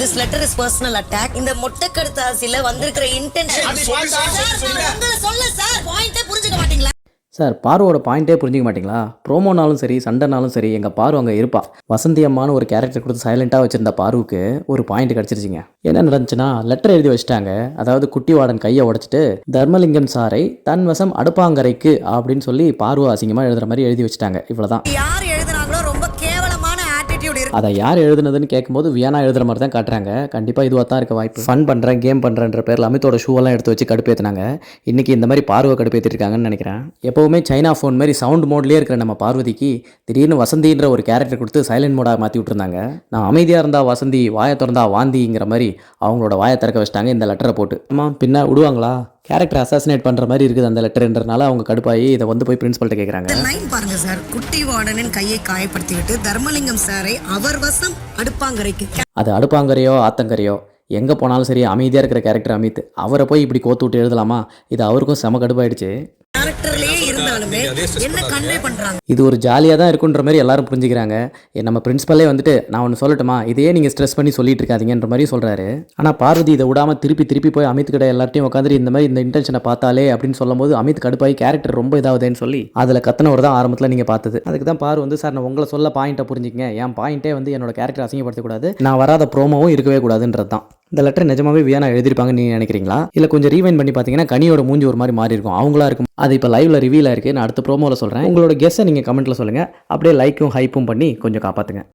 This letter is personal attack. இந்த மொட்டை கடுதாசில வந்திருக்கிற இன்டென்ஷன் சொல்ல சார் பாயிண்டே புரிஞ்சுக்க மாட்டீங்களா? சார் பாருவோட பாயிண்ட்டே புரிஞ்சிக்க மாட்டிங்களா? ப்ரோமோனாலும் சரி சண்டைனாலும் சரி எங்கள் பாரு அங்கே இருப்பா. வசந்தி அம்மானு ஒரு கேரக்டர் கொடுத்து சைலண்ட்டாக வச்சுருந்த பாருவுக்கு ஒரு பாயிண்ட் கிடச்சிருச்சிங்க. என்ன நடந்துச்சுன்னா லெட்டர் எழுதி வச்சுட்டாங்க. அதாவது குட்டி வார்டன் கையை உடைச்சிட்டு தர்மலிங்கம் சாரை தன் வசம் அடுப்பாங்கரைக்கு அப்படின்னு சொல்லி பாரு அசிங்கமாக எழுதுற மாதிரி எழுதி வச்சுட்டாங்க. இவ்வளோதான். யார் எழுதுனாங்களோ ரொம்ப கேவலமான ஆட்டிடியூட் இருக்கு. அதை யார் எழுதுனதுன்னு கேட்கும்போது வியானா எழுதுற மாதிரி தான் காட்டுறாங்க. கண்டிப்பாக இதுவாக தான் இருக்க வாய்ப்பு. ஃபன் பண்ணுறேன் கேம் பண்ணுறன்ற பேரில் அமித்தோட ஷூவெல்லாம் எடுத்து வச்சு கடுப்பேற்றினாங்க. இன்றைக்கி இந்த மாதிரி பார்வை கடுப்பேற்றிட்டு இருக்காங்கன்னு நினைக்கிறேன். எப்போவுமே சைனா ஃபோன் மாதிரி சவுண்ட் மோட்லேயே இருக்கிற நம்ம பார்வதிக்கு திடீர்னு வசந்தின்ற ஒரு கேரக்டர் கொடுத்து சைலண்ட் மோடாக மாற்றி விட்டுருந்தாங்க. நான் அமைதியாக இருந்தால் வசந்தி, வாயை திறந்தா வாந்திங்கிற மாதிரி அவங்களோட வாயை திறக்க வச்சிட்டாங்க இந்த லெட்டரை போட்டு. ஆமாம், பின்ன விடுவாங்களா? கேரக்டர் அசாசினேட் பண்ணுற மாதிரி இருக்குது அந்த லெட்டர்ன்றனால அவங்க கடுப்பாகி இதை வந்து போய் பிரின்சிபல்கிட்ட கேட்குறாங்க. லைன் பாருங்க சார், குட்டி வார்டனின் கையை காயப்படுத்திவிட்டு தர்மலிங்கம் சாரை அவர் வசம் அடுப்பாங்கரைக்கு. அது அடுப்பாங்கரையோ ஆத்தங்கரையோ எங்கே போனாலும் சரி அமைதியாக இருக்கிற கேரக்டர் அமித். அவரை போய் இப்படி கோத்து விட்டு எழுதலாமா? இது அவருக்கும் செம கடுப்பாயிடுச்சு. கேரக்டர்லயே இருந்தாலுமே என்ன கன்வே பண்றாங்க. இது ஒரு ஜாலியாக தான் இருக்குன்ற மாதிரி எல்லாரும் புரிஞ்சுக்கிறாங்க. நம்ம பிரின்சிபலே வந்துட்டு நான் ஒன்று சொல்லட்டுமா, இதையே நீங்கள் ஸ்ட்ரெஸ் பண்ணி சொல்லிட்டு இருக்காதீங்கன்ற மாதிரி சொல்கிறாரு. ஆனால் பார்வதி இதை விடாமல் திருப்பி போய் அமித் கிட்ட எல்லார்ட்டையும் உட்காந்துட்டு இந்த மாதிரி இந்த இன்டென்ஷனை பார்த்தாலே அப்படின்னு சொல்லும்போது அமித் கடுப்பாகி கேரக்டர் ரொம்ப இதாகுதுன்னு சொல்லி அதில் கத்தனவர் தான் ஆரம்பத்தில் நீங்கள் பார்த்தது. அதுக்கு தான் பாரு வந்து சார் நான் உங்களை சொல்ல பாயிண்ட்டை புரிஞ்சுக்கங்க, என் பாயிண்ட்டே வந்து என்னோட கேரக்டர் அசிங்கப்படுத்தக்கூடாது, நான் வராத ப்ரோமோவும் இருக்கவே கூடாதுன்றது தான். இந்த லெட்டர் நிஜமாவே வியானா எழுதிருப்பாங்கன்னு நீங்கள் நினைக்கிறீங்களா? இல்லை கொஞ்சம் ரீவைண்ட் பண்ணி பார்த்தீங்கன்னா கனியோட மூஞ்சி ஒரு மாதிரி மாறி இருக்கும், அவங்களா இருக்கும். அது இப்போ லைவ்ல ரிவீல் ஆயிருக்கு. நான் அடுத்த ப்ரோமோவில் சொல்கிறேன். உங்களோட கெஸ்ஸை நீங்கள் கமெண்ட்டில் சொல்லுங்கள். அப்படியே லைக்கும் ஹைப்பும் பண்ணி கொஞ்சம் காப்பாற்றுங்க.